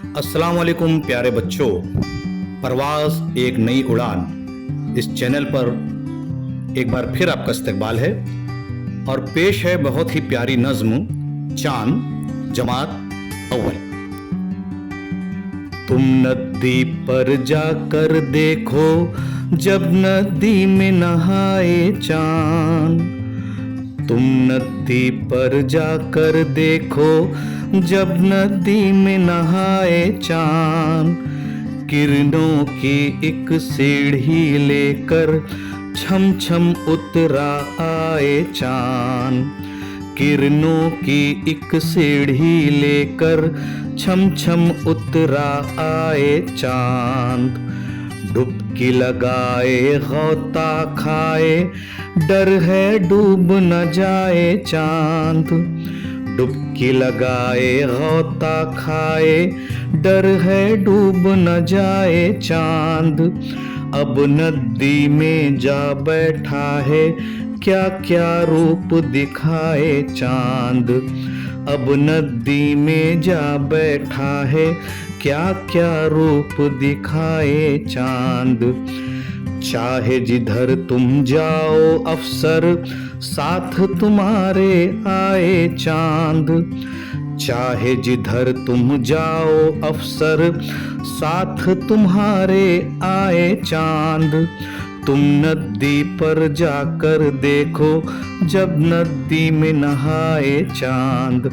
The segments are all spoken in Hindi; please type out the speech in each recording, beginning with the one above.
अस्सलाम वालेकुम प्यारे बच्चों। परवाज़ एक नई उड़ान इस चैनल पर एक बार फिर आपका इस्तकबाल है और पेश है बहुत ही प्यारी नज़्म चांद जमात अव्वल। तुम नदी पर जाकर देखो जब नदी में नहाए चांद। तुम नदी पर जाकर देखो जब नदी में नहाए चांद। किरणों की एक सीढ़ी लेकर छम छम उतरा आए चांद। किरणों की एक सीढ़ी लेकर छम छम उतरा आए चांद। डुबकी लगाए गौता खाए डर है डूब न जाए चांद। डुबकी लगाए गौता खाए डर है डूब न जाए चांद। अब नदी में जा बैठा है क्या क्या रूप दिखाए चांद। अब नदी में जा बैठा है क्या क्या रूप दिखाए चांद। चाहे जिधर तुम जाओ अफसर साथ तुम्हारे आए चांद। चाहे जिधर तुम जाओ अफसर साथ तुम्हारे आए चांद। तुम नदी पर जाकर देखो जब नदी में नहाए चांद।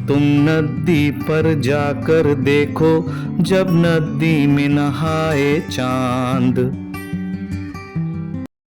तुम नदी पर जाकर देखो जब नदी में नहाए चांद।